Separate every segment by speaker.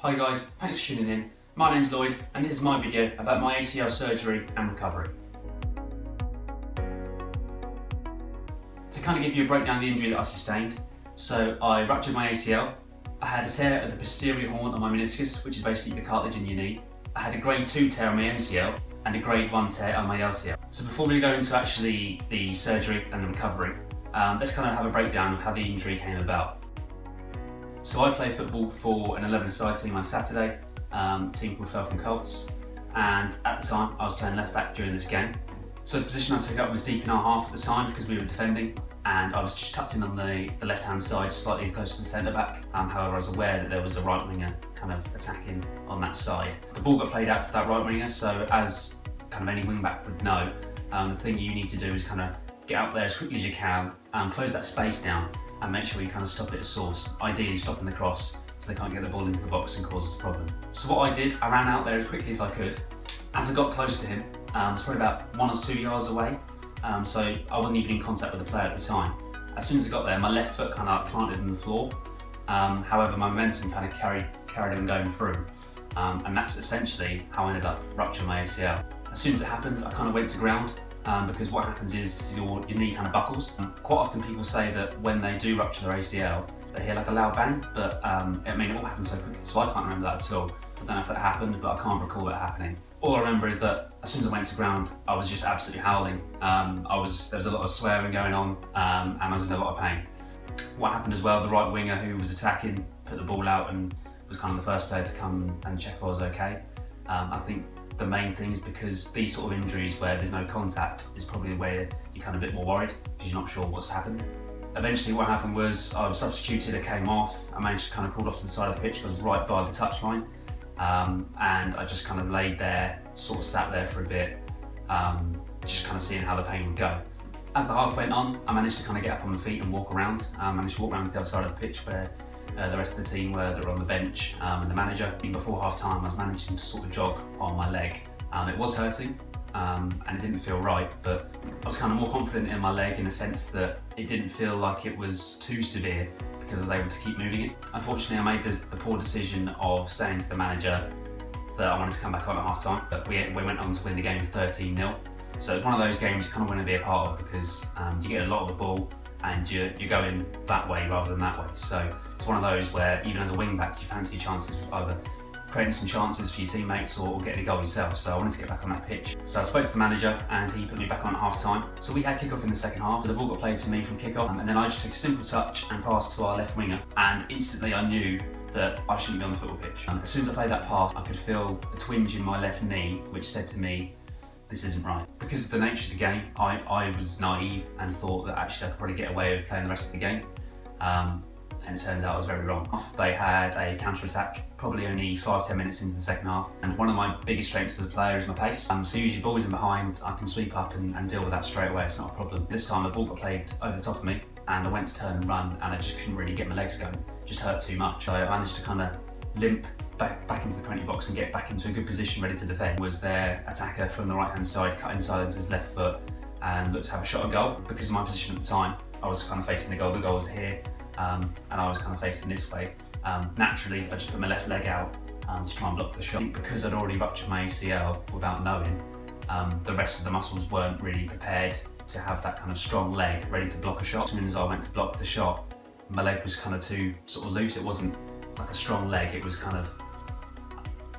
Speaker 1: Hi guys, thanks for tuning in. My name's Lloyd and this is my video about my ACL surgery and recovery. To kind of give you a breakdown of the injury that I sustained, so I ruptured my ACL, I had a tear at the posterior horn of my meniscus, which is basically the cartilage in your knee. I had a grade 2 tear on my MCL and a grade 1 tear on my LCL. So before we go into actually the surgery and the recovery, let's kind of have a breakdown of how the injury came about. So I play football for an 11-a-side team on Saturday, a team called Feltham Colts, and at the time I was playing left back during this game. So the position I took up was deep in our half at the time because we were defending, and I was just tucked in on the left-hand side, slightly closer to the centre-back. However, I was aware that there was a right winger kind of attacking on that side. The ball got played out to that right winger, so as kind of any wing-back would know, the thing you need to do is kind of get out there as quickly as you can, close that space down, and make sure you kind of stop it at source, ideally stopping the cross so they can't get the ball into the box and cause us a problem. So what I did, I ran out there as quickly as I could. As I got close to him, it was probably about 1 or 2 yards away, so I wasn't even in contact with the player at the time. As soon as I got there, my left foot kind of planted in the floor. However, my momentum kind of carried on going through, and that's essentially how I ended up rupturing my ACL. As soon as it happened, I kind of went to ground. Because what happens is your knee kind of buckles. Quite often people say that when they do rupture their ACL, they hear like a loud bang, but it all happens so quickly, so I can't remember that at all. I don't know if that happened, but I can't recall that happening. All I remember is that as soon as I went to ground, I was just absolutely howling. There was a lot of swearing going on, and I was in a lot of pain. What happened as well, the right winger who was attacking put the ball out and was kind of the first player to come and check I was okay. I think the main thing is because these sort of injuries where there's no contact is probably where you're kind of a bit more worried because you're not sure what's happened. Eventually what happened was I was substituted, I came off, I managed to kind of crawl off to the side of the pitch, I was right by the touchline, and I just kind of laid there, sort of sat there for a bit, just kind of seeing how the pain would go. As the half went on, I managed to kind of get up on my feet and walk around. I managed to walk around to the other side of the pitch where the rest of the team were on the bench, and the manager. Even before half time, I was managing to sort of jog on my leg. It was hurting, and it didn't feel right, but I was kind of more confident in my leg in the sense that it didn't feel like it was too severe because I was able to keep moving it. Unfortunately, I made the poor decision of saying to the manager that I wanted to come back on at half time, but we went on to win the game 13-0. So it's one of those games you kind of want to be a part of because you get a lot of the ball and you're going that way rather than that way. So it's one of those where even as a wing back you fancy your chances of either creating some chances for your teammates or getting a goal yourself. So I wanted to get back on that pitch. So I spoke to the manager and he put me back on at half time. So we had kick-off in the second half. The ball got played to me from kick-off, and then I just took a simple touch and passed to our left winger, and instantly I knew that I shouldn't be on the football pitch. As soon as I played that pass, I could feel a twinge in my left knee which said to me, this isn't right. Because of the nature of the game, I was naive and thought that actually I could probably get away with playing the rest of the game. And it turns out I was very wrong. They had a counter-attack probably only 5-10 minutes into the second half, and one of my biggest strengths as a player is my pace. So usually balls in behind, I can sweep up and deal with that straight away, it's not a problem. This time the ball got played over the top of me and I went to turn and run and I just couldn't really get my legs going, it just hurt too much. So I managed to kind of limp back into the penalty box and get back into a good position ready to defend. Was their attacker from the right hand side cut inside into his left foot and looked to have a shot at goal. Because of my position at the time, I was kind of facing the goal was here, and I was kind of facing this way. Naturally, I just put my left leg out to try and block the shot. Because I'd already ruptured my ACL without knowing, the rest of the muscles weren't really prepared to have that kind of strong leg ready to block a shot. As soon as I went to block the shot, my leg was kind of too sort of loose. It wasn't like a strong leg, it was kind of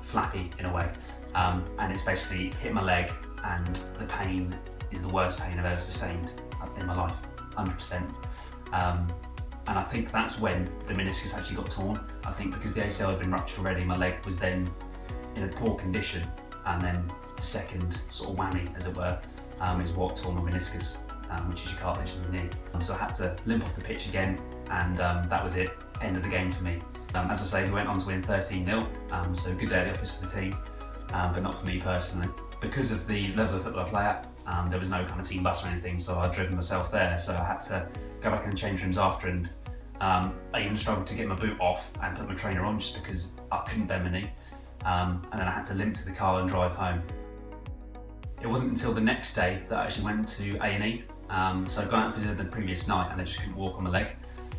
Speaker 1: flappy in a way, and it's basically hit my leg, and the pain is the worst pain I've ever sustained in my life, 100%. And I think that's when the meniscus actually got torn. I think because the ACL had been ruptured already, my leg was then in a poor condition, and then the second sort of whammy, as it were, is what tore my meniscus, which is your cartilage in the knee. So I had to limp off the pitch again, and that was it, end of the game for me. As I say, we went on to win 13-0, so good day at the office for the team, but not for me personally. Because of the level of football I play at, there was no kind of team bus or anything, so I'd driven myself there, so I had to go back in the change rooms after, and I even struggled to get my boot off and put my trainer on just because I couldn't bend my knee, and then I had to limp to the car and drive home. It wasn't until the next day that I actually went to A&E, so I'd gone out for the previous night and I just couldn't walk on my leg.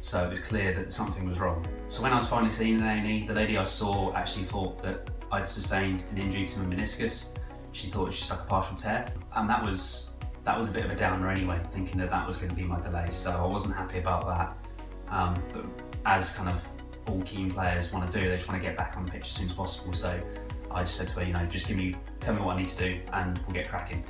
Speaker 1: So it was clear that something was wrong. So when I was finally seen in A&E, the lady I saw actually thought that I'd sustained an injury to my meniscus. She thought it was just like a partial tear, and that was a bit of a downer anyway, thinking that that was going to be my delay. So I wasn't happy about that. But as kind of all keen players want to do, they just want to get back on the pitch as soon as possible. So I just said to her, just tell me what I need to do and we'll get cracking.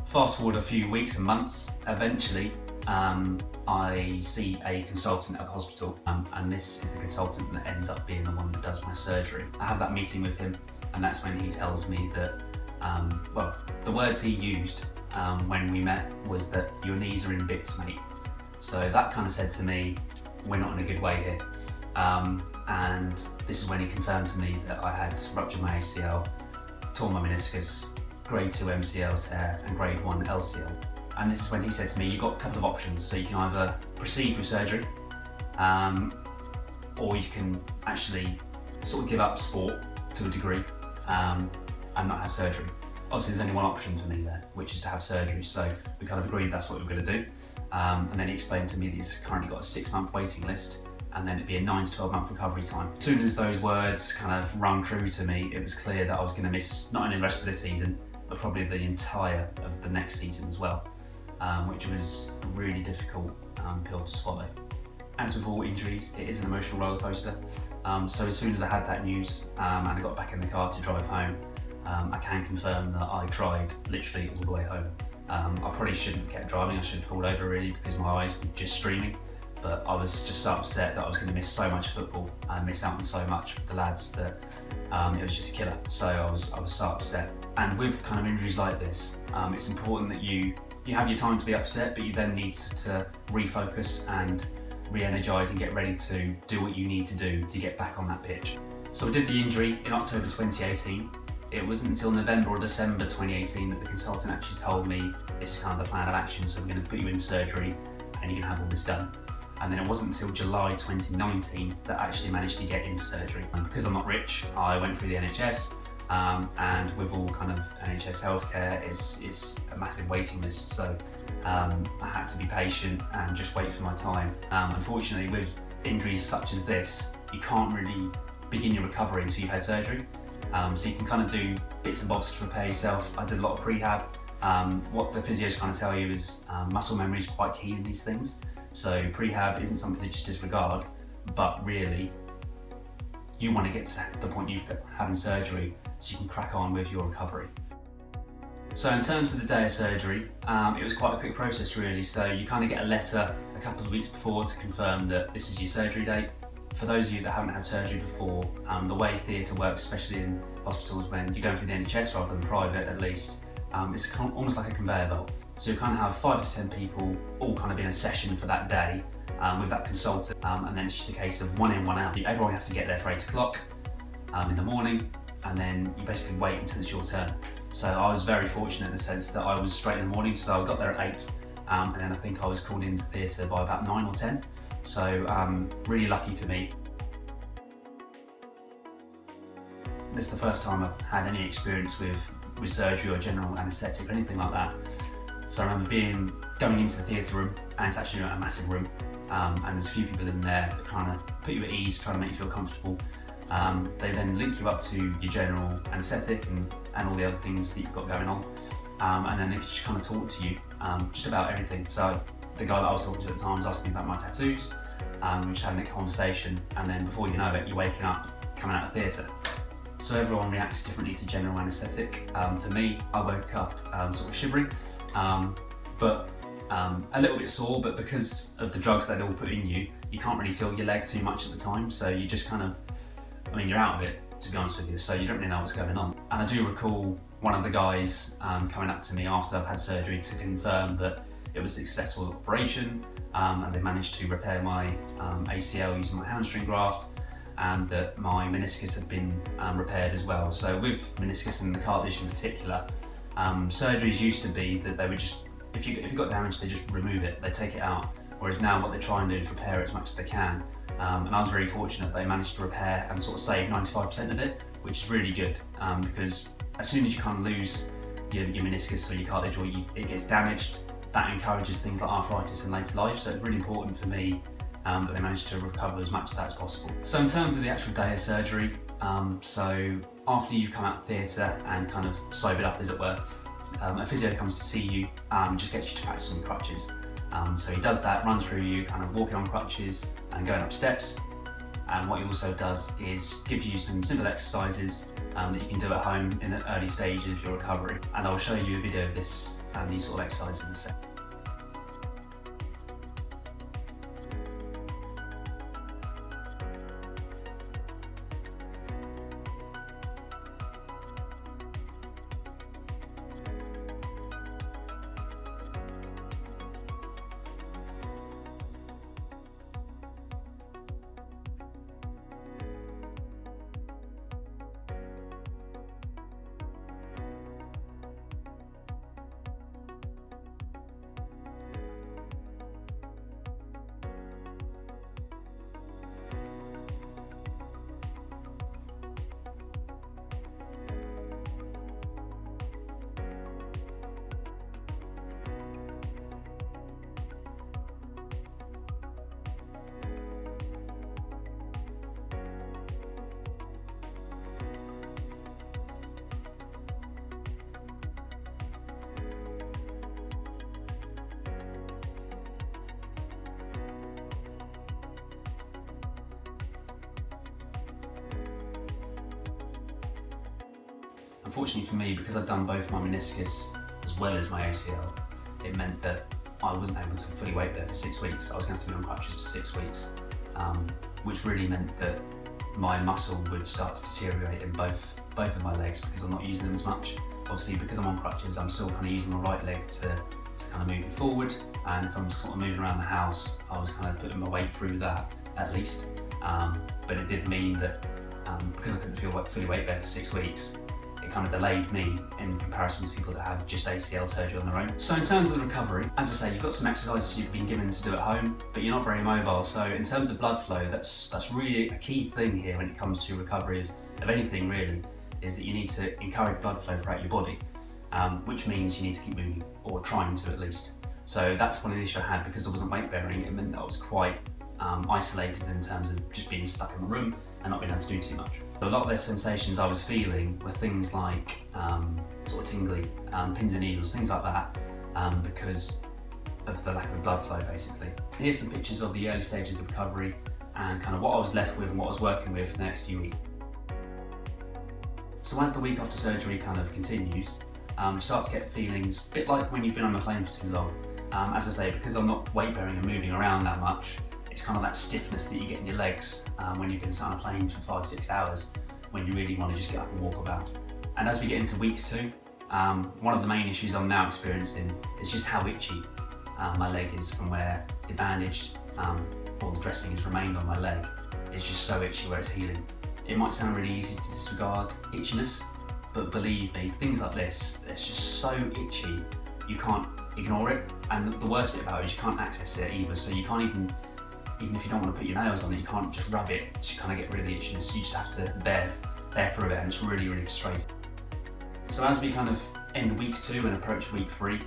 Speaker 1: Fast forward a few weeks and months, eventually I see a consultant at the hospital, and this is the consultant that ends up being the one that does my surgery. I have that meeting with him, and that's when he tells me that, the words he used when we met was that your knees are in bits, mate. So that kind of said to me, we're not in a good way here. And this is when he confirmed to me that I had ruptured my ACL, torn my meniscus, grade 2 MCL tear and grade 1 LCL. And this is when he said to me, you've got a couple of options. So you can either proceed with surgery, or you can actually sort of give up sport to a degree and not have surgery. Obviously there's only one option for me there, which is to have surgery. So we kind of agreed that's what we were going to do. And then he explained to me that he's currently got a 6-month waiting list, and then it'd be a 9 to 12 month recovery time. As soon as those words kind of rung true to me, it was clear that I was going to miss not only the rest of this season, but probably the entire of the next season as well, which was a really difficult pill to swallow. As with all injuries, it is an emotional roller coaster. So as soon as I had that news and I got back in the car to drive home, I can confirm that I cried literally all the way home. I probably shouldn't have kept driving, I should have pulled over really, because my eyes were just streaming. But I was just so upset that I was going to miss so much football and miss out on so much with the lads that it was just a killer. So I was so upset. And with kind of injuries like this, it's important that you have your time to be upset, but you then need to refocus and re-energise and get ready to do what you need to do to get back on that pitch. So I did the injury in October 2018. It wasn't until November or December 2018 that the consultant actually told me this is kind of the plan of action, so we're going to put you in for surgery and you're going to have all this done. And then it wasn't until July 2019 that I actually managed to get into surgery. And because I'm not rich, I went through the NHS, and with all kind of NHS healthcare, it's a massive waiting list. So I had to be patient and just wait for my time. Unfortunately, with injuries such as this, you can't really begin your recovery until you've had surgery. So you can kind of do bits and bobs to prepare yourself. I did a lot of prehab. What the physios kind of tell you is muscle memory is quite key in these things. So prehab isn't something to just disregard, but really you want to get to the point you've having surgery so you can crack on with your recovery. So in terms of the day of surgery, it was quite a quick process really. So you kind of get a letter a couple of weeks before to confirm that this is your surgery date. For those of you that haven't had surgery before, the way theatre works, especially in hospitals when you're going through the NHS rather than private at least, it's almost like a conveyor belt. So you kind of have 5 to 10 people all kind of in a session for that day with that consultant, and then it's just a case of one in, one out. Everyone has to get there for 8 o'clock in the morning, and then you basically wait until it's your turn. So I was very fortunate in the sense that I was straight in the morning, so I got there at 8, and then I think I was called into theatre by about 9 or 10. So really lucky for me. This is the first time I've had any experience with surgery or general anaesthetic or anything like that. So I remember going into the theatre room, and it's actually a massive room, and there's a few people in there that are trying to put you at ease, trying to make you feel comfortable. They then link you up to your general anaesthetic and all the other things that you've got going on, and then they just kind of talk to you just about everything. So the guy that I was talking to at the time was asking me about my tattoos, we were just having a conversation, and then before you know it, you're waking up, coming out of theatre. So everyone reacts differently to general anaesthetic. For me, I woke up sort of shivering, but a little bit sore, but because of the drugs that they all put in you, you can't really feel your leg too much at the time, so you just kind of, you're out of it, to be honest with you, so you don't really know what's going on. And I do recall one of the guys coming up to me after I've had surgery to confirm that it was a successful operation, and they managed to repair my ACL using my hamstring graft, and that my meniscus had been repaired as well. So with meniscus and the cartilage in particular, surgeries used to be that they would just, if you got damage, they just remove it, they take it out. Whereas now what they try and do is repair it as much as they can. And I was very fortunate they managed to repair and sort of save 95% of it, which is really good, because as soon as you kind of lose your meniscus or your cartilage, or it gets damaged, that encourages things like arthritis in later life, so it's really important for me that they manage to recover as much of that as possible. So in terms of the actual day of surgery, so after you've come out of theatre and kind of sobered up, as it were, a physio comes to see you, just gets you to practice on crutches. So he does that, runs through you, kind of walking on crutches and going up steps. And what he also does is give you some simple exercises that you can do at home in the early stages of your recovery. And I'll show you a video of this and these sort of exercises in a sec. Unfortunately for me, because I'd done both my meniscus as well as my ACL, it meant that I wasn't able to fully weight bear for 6 weeks. I was going to be on crutches for 6 weeks, which really meant that my muscle would start to deteriorate in both of my legs because I'm not using them as much. Obviously, because I'm on crutches, I'm still kind of using my right leg to kind of move it forward, and if I'm sort of moving around the house, I was kind of putting my weight through that at least. But it did mean that because I couldn't fully weight bear for 6 weeks, it kind of delayed me in comparison to people that have just ACL surgery on their own. So in terms of the recovery, as I say, you've got some exercises you've been given to do at home, but you're not very mobile. So in terms of blood flow, that's really a key thing here when it comes to recovery of anything really, is that you need to encourage blood flow throughout your body, which means you need to keep moving, or trying to at least. So that's one of the issues I had because I wasn't weight bearing. It meant that I was quite isolated in terms of just being stuck in the room and not being able to do too much. A lot of the sensations I was feeling were things like sort of tingly, pins and needles, things like that, because of the lack of blood flow basically. Here's some pictures of the early stages of recovery and kind of what I was left with and what I was working with for the next few weeks. So as the week after surgery kind of continues, you start to get feelings a bit like when you've been on a plane for too long. As I say, because I'm not weight bearing and moving around that much, it's kind of that stiffness that you get in your legs when you've been sat on a plane for 5-6 hours, when you really want to just get up and walk about. And as we get into week 2, one of the main issues I'm now experiencing is just how itchy my leg is from where the bandage or the dressing has remained on my leg. It's just so itchy where it's healing. It might sound really easy to disregard itchiness, but believe me, things like this, it's just so itchy, you can't ignore it. And the worst bit about it is you can't access it either, so you can't even if you don't want to put your nails on it, you can't just rub it to kind of get rid of the itchiness. You just have to bear through it, and it's really, really frustrating. So as we kind of end week 2 and approach week 3,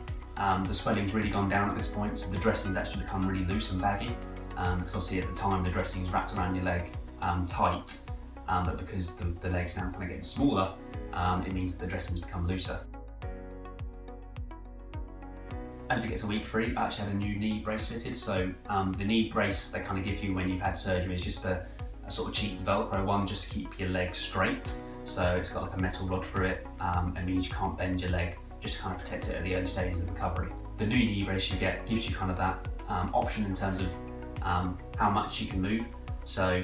Speaker 1: the swelling's really gone down at this point, so the dressing's actually become really loose and baggy, because obviously at the time the dressing's wrapped around your leg tight, but because the leg's now kind of getting smaller, it means that the dressing's become looser. As we get to week 3, I actually had a new knee brace fitted. So the knee brace they kind of give you when you've had surgery is just a sort of cheap Velcro one just to keep your leg straight. So it's got like a metal rod through it. It means you can't bend your leg, just to kind of protect it at the early stages of recovery. The new knee brace you get gives you kind of that option in terms of how much you can move. So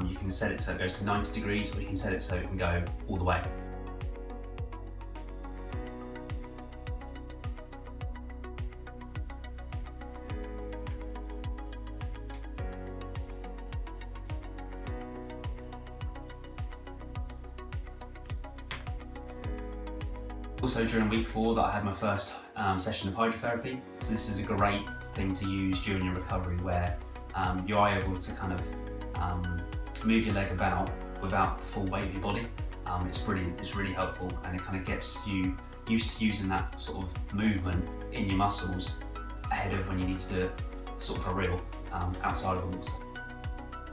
Speaker 1: you can set it so it goes to 90 degrees, or you can set it so it can go all the way. Also during week 4 that I had my first session of hydrotherapy. So this is a great thing to use during your recovery where you are able to kind of move your leg about without the full weight of your body. It's brilliant, it's really helpful, and it kind of gets you used to using that sort of movement in your muscles ahead of when you need to do it sort of for real outside of the water.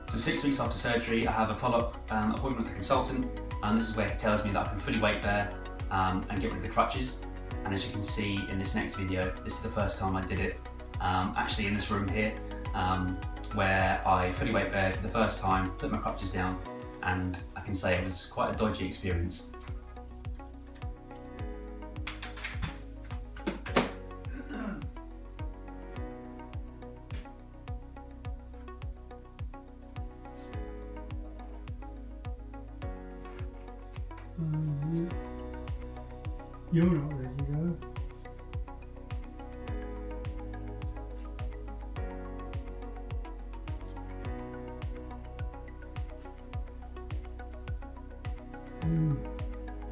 Speaker 1: So 6 weeks after surgery, I have a follow-up appointment with the consultant, and this is where he tells me that I can fully weight bear and get rid of the crutches. And as you can see in this next video, this is the first time I did it, actually in this room here, where I fully weight bared for the first time, put my crutches down, and I can say it was quite a dodgy experience.
Speaker 2: You're not ready to go.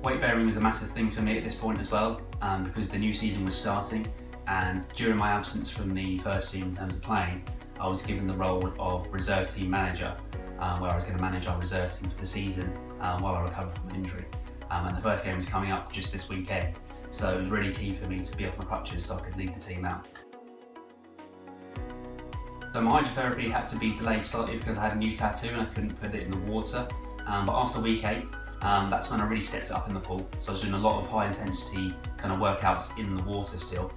Speaker 1: Weight bearing was a massive thing for me at this point as well, because the new season was starting, and during my absence from the first team in terms of playing, I was given the role of reserve team manager, where I was going to manage our reserve team for the season while I recovered from an injury. And the first game was coming up just this weekend, so it was really key for me to be off my crutches so I could lead the team out. So my hydrotherapy had to be delayed slightly because I had a new tattoo and I couldn't put it in the water, but after week 8, that's when I really stepped it up in the pool. So I was doing a lot of high intensity kind of workouts in the water still,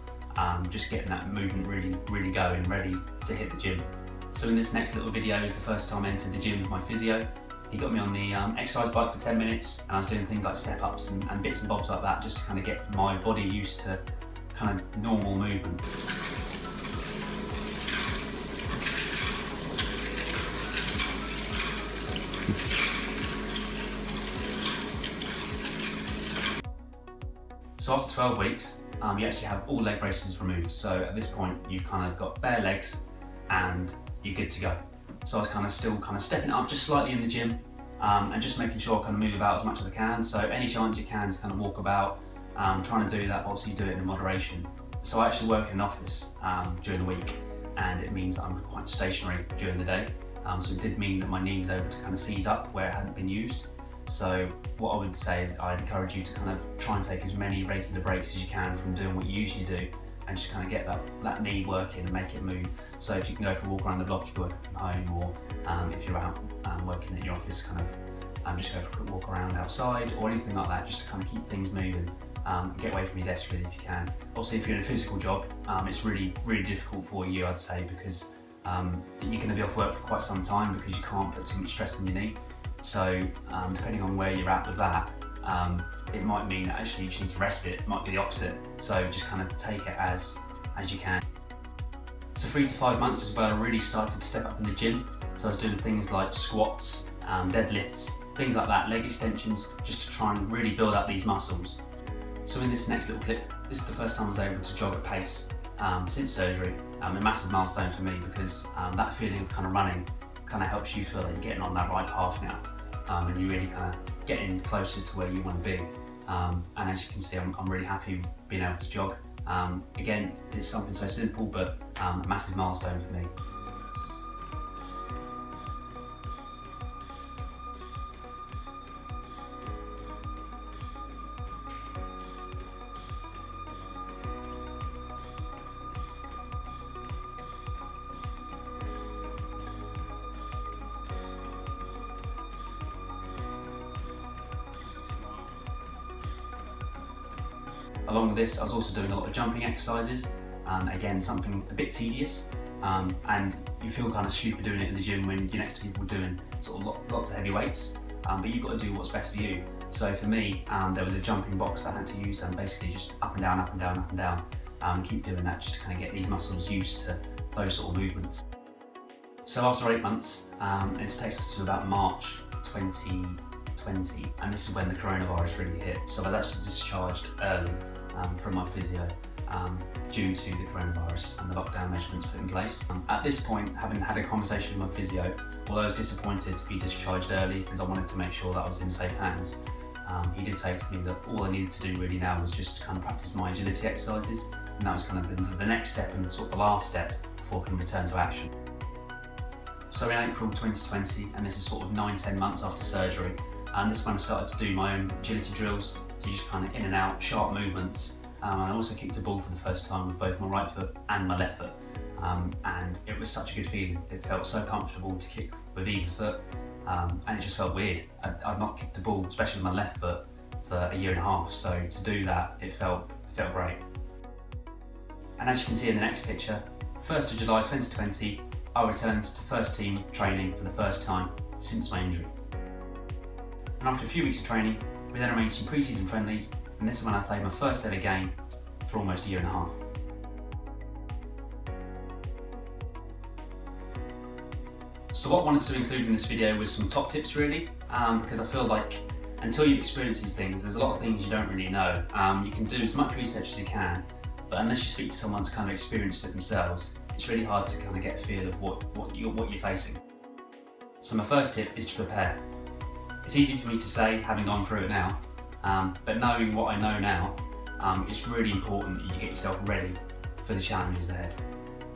Speaker 1: just getting that movement really going, ready to hit the gym. So in this next little video is the first time I entered the gym with my physio. He got me on the exercise bike for 10 minutes, and I was doing things like step ups and bits and bobs like that, just to kind of get my body used to kind of normal movement. So after 12 weeks, you actually have all leg braces removed. So at this point, you've kind of got bare legs and you're good to go. So I was still stepping it up just slightly in the gym, and just making sure I kind of move about as much as I can. So any chance you can to kind of walk about, trying to do that, obviously do it in moderation. So I actually work in an office during the week, and it means that I'm quite stationary during the day. So it did mean that my knee was able to kind of seize up where it hadn't been used. So what I would say is I'd encourage you to kind of try and take as many regular breaks as you can from doing what you usually do, and just kind of get that knee working and make it move. So if you can go for a walk around the block if you're working from home, or if you're out working at your office, kind of just go for a quick walk around outside or anything like that, just to kind of keep things moving. Get away from your desk really if you can. Obviously if you're in a physical job, it's really difficult for you, I'd say, because you're going to be off work for quite some time because you can't put too much stress on your knee. So depending on where you're at with that, it might mean that actually you just need to rest it. It might be the opposite. So just kind of take it as you can. So 3 to 5 months is where I really started to step up in the gym. So I was doing things like squats, deadlifts, things like that, leg extensions, just to try and really build up these muscles. So in this next little clip, this is the first time I was able to jog at pace since surgery. A massive milestone for me, because that feeling of kind of running kind of helps you feel like you're getting on that right path now, and you're really kind of getting closer to where you want to be. And as you can see, I'm really happy with being able to jog. Again, it's something so simple, but a massive milestone for me. Along with this, I was also doing a lot of jumping exercises, again something a bit tedious, and you feel kind of stupid doing it in the gym when you're next to people doing sort of lots of heavy weights, but you've got to do what's best for you. So for me, there was a jumping box I had to use, and basically just up and down, up and down, up and down, keep doing that just to kind of get these muscles used to those sort of movements. So after 8 months, this takes us to about March 2020, and this is when the coronavirus really hit. So I was actually discharged early from my physio due to the coronavirus and the lockdown measurements put in place. At this point, having had a conversation with my physio, although I was disappointed to be discharged early because I wanted to make sure that I was in safe hands, he did say to me that all I needed to do really now was just kind of practice my agility exercises, and that was kind of the next step and sort of the last step before I can return to action. So in April 2020, and this is sort of 9-10 months after surgery, and this is when I started to do my own agility drills, so just kind of in and out, sharp movements, and I also kicked a ball for the first time with both my right foot and my left foot. And it was such a good feeling. It felt so comfortable to kick with either foot, and it just felt weird. I'd not kicked a ball, especially with my left foot, for a year and a half, so to do that, it felt great. And as you can see in the next picture, 1st of July 2020, I returned to first team training for the first time since my injury. And after a few weeks of training, we then arranged some pre-season friendlies, and this is when I played my first ever game for almost a year and a half. So what I wanted to include in this video was some top tips really, because I feel like until you've experienced these things, there's a lot of things you don't really know. You can do as much research as you can, but unless you speak to someone who's kind of experienced it themselves, it's really hard to kind of get a feel of what you're facing. So my first tip is to prepare. It's easy for me to say, having gone through it now, but knowing what I know now, it's really important that you get yourself ready for the challenges ahead.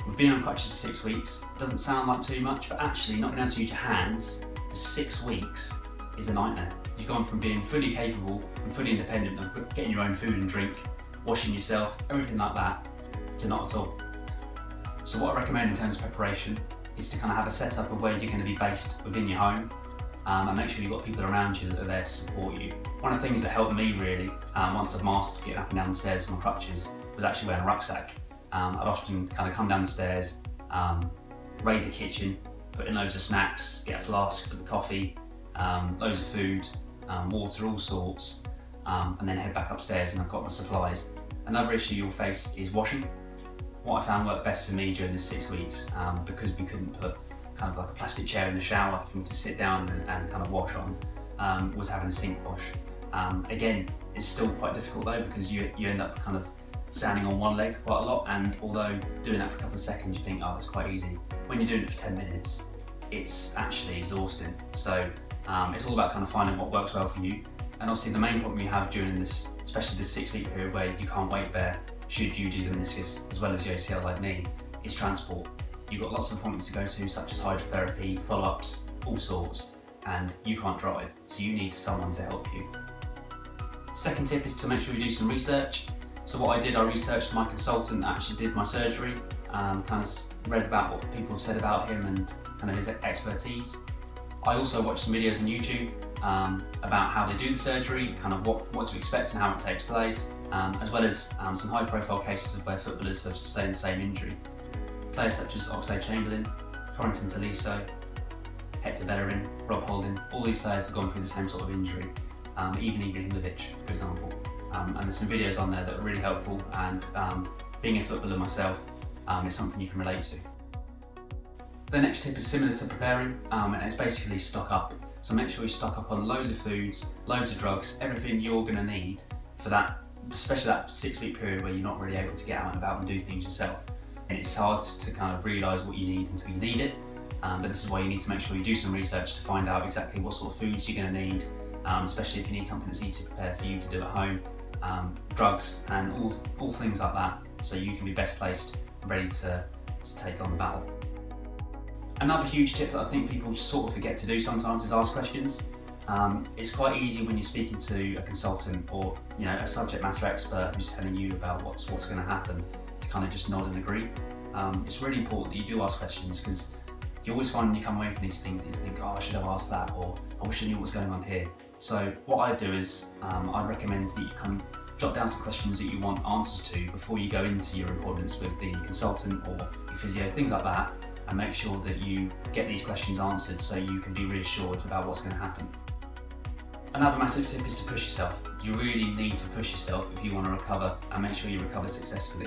Speaker 1: We've been on crutches for 6 weeks. It doesn't sound like too much, but actually not being able to use your hands for 6 weeks is a nightmare. You've gone from being fully capable and fully independent of getting your own food and drink, washing yourself, everything like that, to not at all. So what I recommend in terms of preparation is to kind of have a setup of where you're going to be based within your home, and make sure you've got people around you that are there to support you. One of the things that helped me really, once I've mastered getting up and down the stairs with my crutches, was actually wearing a rucksack. I'd often kind of come down the stairs, raid the kitchen, put in loads of snacks, get a flask for the coffee, loads of food, water, all sorts, and then head back upstairs and I've got my supplies. Another issue you'll face is washing. What I found worked best for me during the 6 weeks, because we couldn't put kind of like a plastic chair in the shower for me to sit down and kind of wash on, was having a sink wash. Again, it's still quite difficult though, because you end up kind of standing on one leg quite a lot, and although doing that for a couple of seconds you think, oh, that's quite easy, when you're doing it for 10 minutes, it's actually exhausting. So it's all about kind of finding what works well for you. And obviously the main problem you have during this, especially this 6 week period where you can't weight bear, should you do the meniscus as well as the ACL like me, is transport. You've got lots of appointments to go to, such as hydrotherapy, follow-ups, all sorts, and you can't drive, so you need someone to help you. Second tip is to make sure you do some research. So what I did, I researched my consultant that actually did my surgery, kind of read about what people have said about him and kind of his expertise. I also watched some videos on YouTube about how they do the surgery, kind of what to expect and how it takes place, as well as some high profile cases of where footballers have sustained the same injury. Players such as Oxlade-Chamberlain, Corentin Tolisso, Hector Bellerin, Rob Holding, all these players have gone through the same sort of injury, even Ibrahimovic, for example. And there's some videos on there that are really helpful, and being a footballer myself, is something you can relate to. The next tip is similar to preparing, and it's basically stock up. So make sure you stock up on loads of foods, loads of drugs, everything you're going to need for that, especially that 6 week period where you're not really able to get out and about and do things yourself. And it's hard to kind of realise what you need until you need it, but this is why you need to make sure you do some research to find out exactly what sort of foods you're going to need, especially if you need something that's easy to prepare for you to do at home, drugs and all things like that, so you can be best placed and ready to take on the battle. Another huge tip that I think people sort of forget to do sometimes is ask questions. It's quite easy when you're speaking to a consultant or a subject matter expert who's telling you about what's going to happen to kind of just nod and agree. It's really important that you do ask questions, because you always find when you come away from these things that you think, oh, I should have asked that, or I wish I knew what was going on here. So what I do is I recommend that you kind of jot down some questions that you want answers to before you go into your appointments with the consultant or your physio, things like that, and make sure that you get these questions answered so you can be reassured about what's going to happen. Another massive tip is to push yourself. You really need to push yourself if you want to recover, and make sure you recover successfully.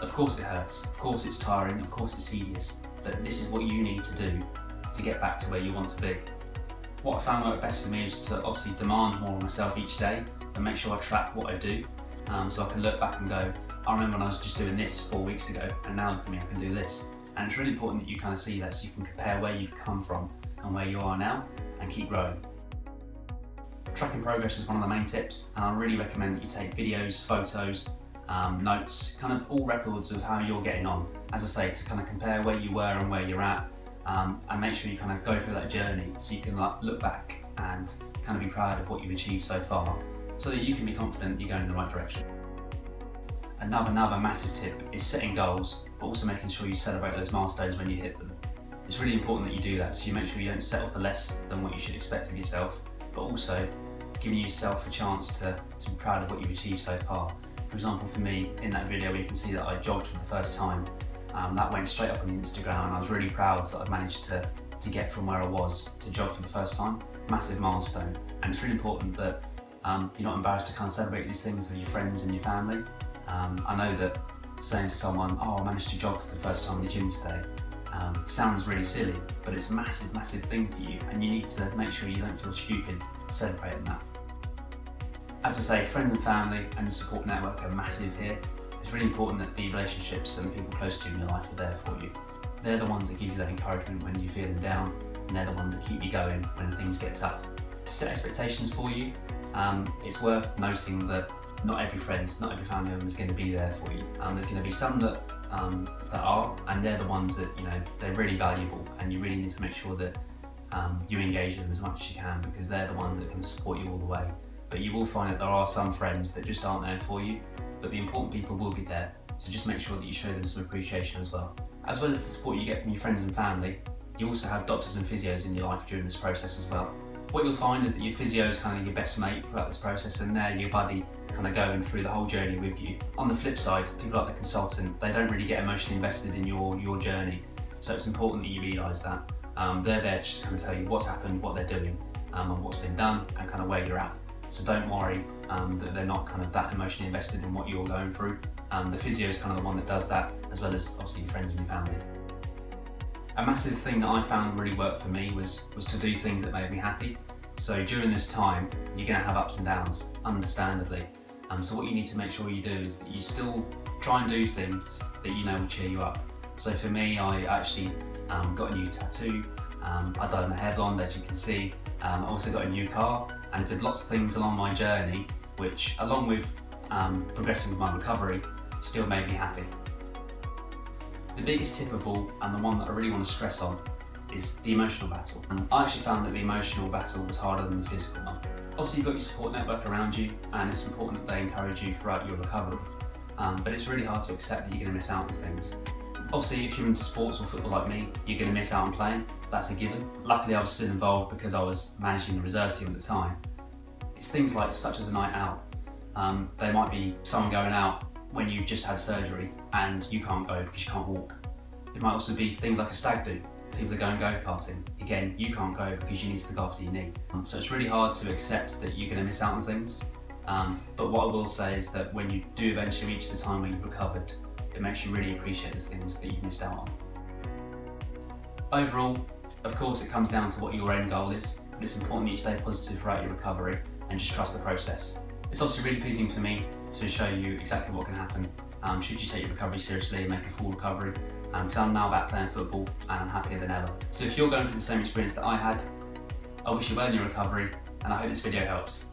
Speaker 1: Of course it hurts, of course it's tiring, of course it's tedious, but this is what you need to do to get back to where you want to be. What I found worked best for me is to obviously demand more of myself each day and make sure I track what I do, so I can look back and go, I remember when I was just doing this 4 weeks ago, and now look at me, I can do this. And it's really important that you kind of see that, so you can compare where you've come from and where you are now and keep growing. Tracking progress is one of the main tips, and I really recommend that you take videos, photos, notes, kind of all records of how you're getting on. As I say, to kind of compare where you were and where you're at, and make sure you kind of go through that journey so you can look back and kind of be proud of what you've achieved so far, so that you can be confident you're going in the right direction. Another massive tip is setting goals, but also making sure you celebrate those milestones when you hit them. It's really important that you do that, so you make sure you don't settle for less than what you should expect of yourself, but also giving yourself a chance to be proud of what you've achieved so far. For example, for me, in that video where you can see that I jogged for the first time, that went straight up on Instagram, and I was really proud that I'd managed to get from where I was to jog for the first time. Massive milestone, and it's really important that you're not embarrassed to kind of celebrate these things with your friends and your family. I know that saying to someone, oh, I managed to jog for the first time in the gym today, sounds really silly, but it's a massive thing for you, and you need to make sure you don't feel stupid celebrating that. As I say, friends and family and the support network are massive here. It's really important that the relationships and the people close to you in your life are there for you. They're the ones that give you that encouragement when you're feeling down, and they're the ones that keep you going when things get tough. To set expectations for you, it's worth noting that not every friend, not every family member is going to be there for you. There's going to be some that are, and they're the ones that, you know, they're really valuable, and you really need to make sure that you engage them as much as you can, because they're the ones that can support you all the way. But you will find that there are some friends that just aren't there for you, but the important people will be there, so just make sure that you show them some appreciation as well. As well as the support you get from your friends and family, you also have doctors and physios in your life during this process as well. What you'll find is that your physio is kind of your best mate throughout this process, and they're your buddy kind of going through the whole journey with you. On the flip side, people like the consultant, they don't really get emotionally invested in your journey, so it's important that you realise that. They're there just to kind of tell you what's happened, what they're doing, and what's been done, and kind of where you're at. So don't worry that they're not kind of that emotionally invested in what you're going through. The physio is kind of the one that does that, as well as obviously your friends and your family. A massive thing that I found really worked for me was to do things that made me happy. So during this time, you're going to have ups and downs, understandably. So what you need to make sure you do is that you still try and do things that you know will cheer you up. So for me, I actually got a new tattoo. I dyed my hair blonde, as you can see. I also got a new car, and I did lots of things along my journey, which, along with progressing with my recovery, still made me happy. The biggest tip of all, and the one that I really want to stress on, is the emotional battle. And I actually found that the emotional battle was harder than the physical one. Obviously you've got your support network around you, and it's important that they encourage you throughout your recovery. But it's really hard to accept that you're going to miss out on things. Obviously, if you're into sports or football like me, you're going to miss out on playing. That's a given. Luckily, I was still involved because I was managing the reserves team at the time. It's things like, such as a night out. There might be someone going out when you've just had surgery and you can't go because you can't walk. It might also be things like a stag do. People are going go-karting. Again, you can't go because you need to look after your knee. So it's really hard to accept that you're going to miss out on things. But what I will say is that when you do eventually reach the time where you've recovered, it makes you really appreciate the things that you've missed out on. Overall, of course, it comes down to what your end goal is, but it's important that you stay positive throughout your recovery and just trust the process. It's obviously really pleasing for me to show you exactly what can happen should you take your recovery seriously and make a full recovery. Because I'm now back playing football and I'm happier than ever. So if you're going through the same experience that I had, I wish you well in your recovery, and I hope this video helps.